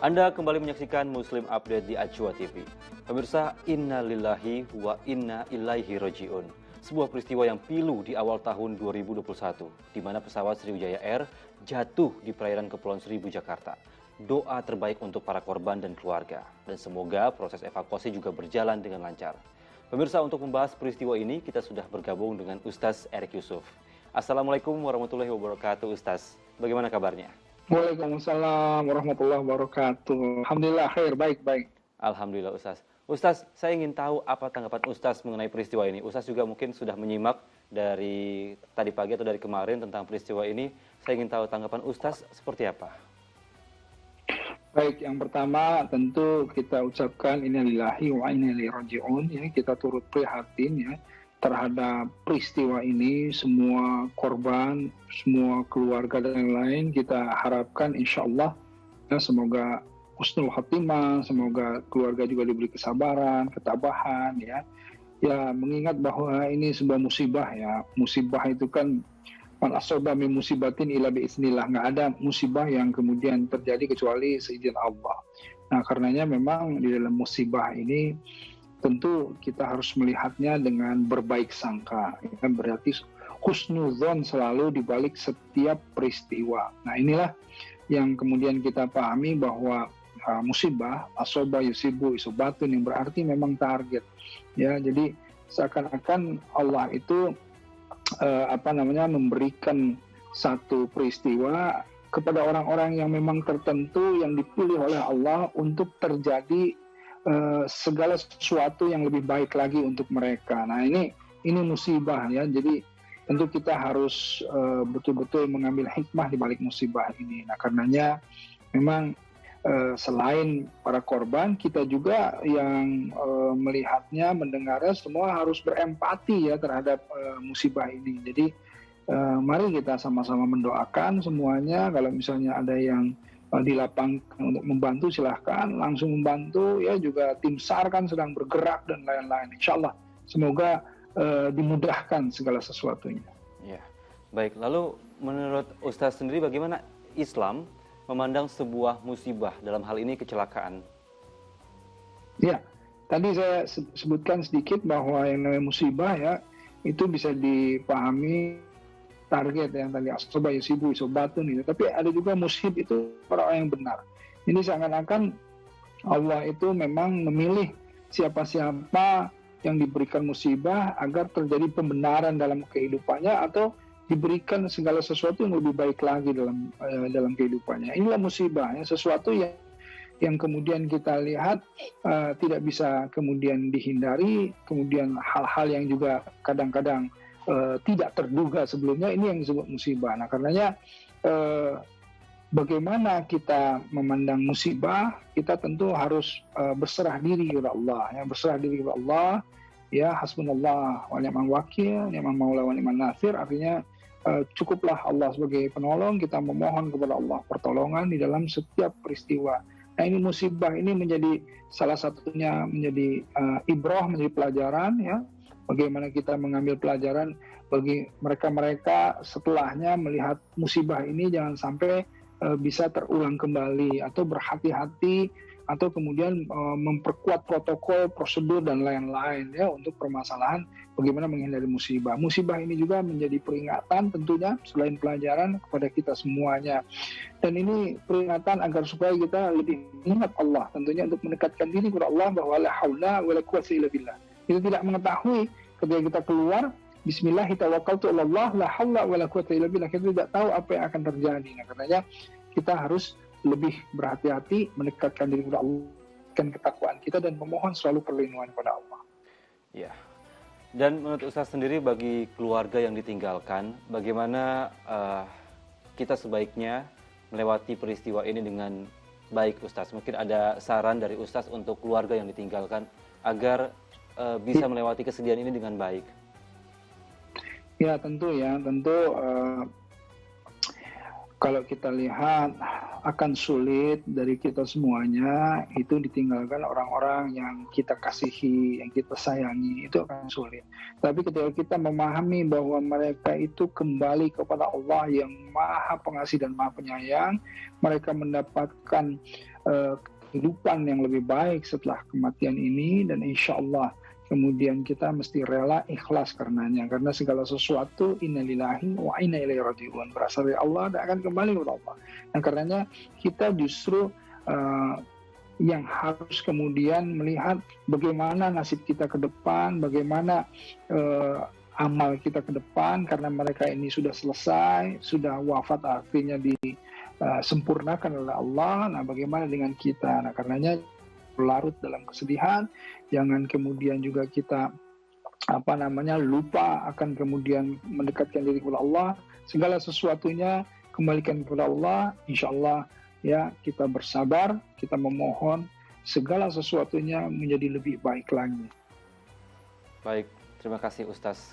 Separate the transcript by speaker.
Speaker 1: Anda kembali menyaksikan Muslim Update di Ajwa TV. Pemirsa, inna lillahi wa inna ilaihi raji'un. Sebuah peristiwa yang pilu di awal tahun 2021, di mana pesawat Sriwijaya Air jatuh di perairan Kepulauan Seribu, Jakarta. Doa terbaik untuk para korban dan keluarga. Dan semoga proses evakuasi juga berjalan dengan lancar. Pemirsa, untuk membahas peristiwa ini, kita sudah bergabung dengan Ustaz Erik Yusuf. Assalamualaikum warahmatullahi wabarakatuh, Ustaz. Bagaimana kabarnya?
Speaker 2: Waalaikumsalam warahmatullahi wabarakatuh. Alhamdulillah, khair, baik.
Speaker 1: Alhamdulillah, Ustaz. Ustaz, saya ingin tahu apa tanggapan Ustaz mengenai peristiwa ini. Ustaz juga mungkin sudah menyimak dari tadi pagi atau dari kemarin tentang peristiwa ini. Saya ingin tahu tanggapan Ustaz seperti apa.
Speaker 2: Baik, yang pertama tentu kita ucapkan innalillahi wa inna ilaihi raji'un, ya, kita turut prihatin ya terhadap peristiwa ini, semua korban, semua keluarga dan lain-lain. Kita harapkan insya Allah ya, semoga husnul khatimah, semoga keluarga juga diberi kesabaran, ketabahan ya. Ya, mengingat bahwa ini sebuah musibah ya. Musibah itu kan man asoba min musibatin ila biiznillah, nggak ada musibah yang kemudian terjadi kecuali seizin Allah. Nah, karenanya memang di dalam musibah ini tentu kita harus melihatnya dengan berbaik sangka. Ya, berarti husnuzon selalu di balik setiap peristiwa. Nah, inilah yang kemudian kita pahami bahwa musibah asoba yusibu isubatun yang berarti memang target. Ya, jadi seakan-akan Allah itu memberikan satu peristiwa kepada orang-orang yang memang tertentu yang dipilih oleh Allah untuk terjadi segala sesuatu yang lebih baik lagi untuk mereka. Nah, ini musibah ya. Jadi tentu kita harus betul-betul mengambil hikmah di balik musibah ini. Nah, karenanya memang selain para korban, kita juga yang melihatnya, mendengarnya, semua harus berempati ya terhadap musibah ini. Jadi mari kita sama-sama mendoakan semuanya. Kalau misalnya ada yang di lapangan untuk membantu, silahkan langsung membantu ya. Juga tim SAR kan sedang bergerak dan lain-lain. Insya Allah semoga dimudahkan segala sesuatunya.
Speaker 1: Ya, baik. Lalu menurut Ustaz sendiri bagaimana Islam memandang sebuah musibah, dalam hal ini kecelakaan?
Speaker 2: Ya, tadi saya sebutkan sedikit bahwa yang namanya musibah ya itu bisa dipahami target yang tadi asoba yusibu isobatun itu. Tapi ada juga musib itu orang yang benar. Ini seakan-akan Allah itu memang memilih siapa-siapa yang diberikan musibah agar terjadi pembenaran dalam kehidupannya atau diberikan segala sesuatu yang lebih baik lagi dalam kehidupannya. Inilah musibah ya, sesuatu yang kemudian kita lihat tidak bisa kemudian dihindari, kemudian hal-hal yang juga kadang-kadang tidak terduga sebelumnya, ini yang disebut musibah. Nah, karenanya bagaimana kita memandang musibah, kita tentu harus berserah diri kepada Allah ya, berserah diri kepada Allah ya. Hasbunallah wa ni'mal wakil, ni'mal maula wa ni'man nasir. Artinya cukuplah Allah sebagai penolong, kita memohon kepada Allah pertolongan di dalam setiap peristiwa. Nah, ini musibah ini menjadi salah satunya, menjadi ibrah, menjadi pelajaran ya. Bagaimana kita mengambil pelajaran bagi mereka-mereka setelahnya melihat musibah ini, jangan sampai bisa terulang kembali, atau berhati-hati, atau kemudian memperkuat protokol, prosedur dan lain-lain ya untuk permasalahan bagaimana menghindari musibah. Musibah ini juga menjadi peringatan tentunya selain pelajaran kepada kita semuanya. Dan ini peringatan agar supaya kita lebih ingat Allah, tentunya untuk mendekatkan diri kepada Allah, bahwa la haula wala quwwata illa billah. Kita tidak mengetahui ketika kita keluar, bismillah tawakkaltu 'ala Allah, la haula wala quwwata illa billah. Kita tidak tahu apa yang akan terjadi. Nah, karenanya kita harus lebih berhati-hati, mendekatkan diri kepada Allah, dan ketakwaan kita, dan memohon selalu perlindungan kepada Allah.
Speaker 1: Ya. Dan menurut Ustaz sendiri, bagi keluarga yang ditinggalkan, bagaimana kita sebaiknya melewati peristiwa ini dengan baik, Ustaz? Mungkin ada saran dari Ustaz untuk keluarga yang ditinggalkan agar bisa melewati kesedihan ini dengan baik.
Speaker 2: Ya, tentu kalau kita lihat akan sulit dari kita semuanya itu ditinggalkan orang-orang yang kita kasihi, yang kita sayangi, itu akan sulit. Tapi ketika kita memahami bahwa mereka itu kembali kepada Allah yang Maha Pengasih dan Maha Penyayang, mereka mendapatkan kehidupan yang lebih baik setelah kematian ini, dan insya Allah kemudian kita mesti rela ikhlas karenanya, karena segala sesuatu innalillahi wa inna ilaihi raji'un, berasal dari Allah dan akan kembali kepada Allah. Dan karenanya kita justru yang harus kemudian melihat bagaimana nasib kita ke depan, bagaimana amal kita ke depan, karena mereka ini sudah selesai, sudah wafat, artinya disempurnakan oleh Allah. Nah, bagaimana dengan kita? Nah, karenanya larut dalam kesedihan, jangan kemudian juga kita lupa akan kemudian mendekatkan diri kepada Allah. Segala sesuatunya kembalikan kepada Allah, insya Allah ya, kita bersabar, kita memohon segala sesuatunya menjadi lebih baik lagi.
Speaker 1: Baik, terima kasih Ustaz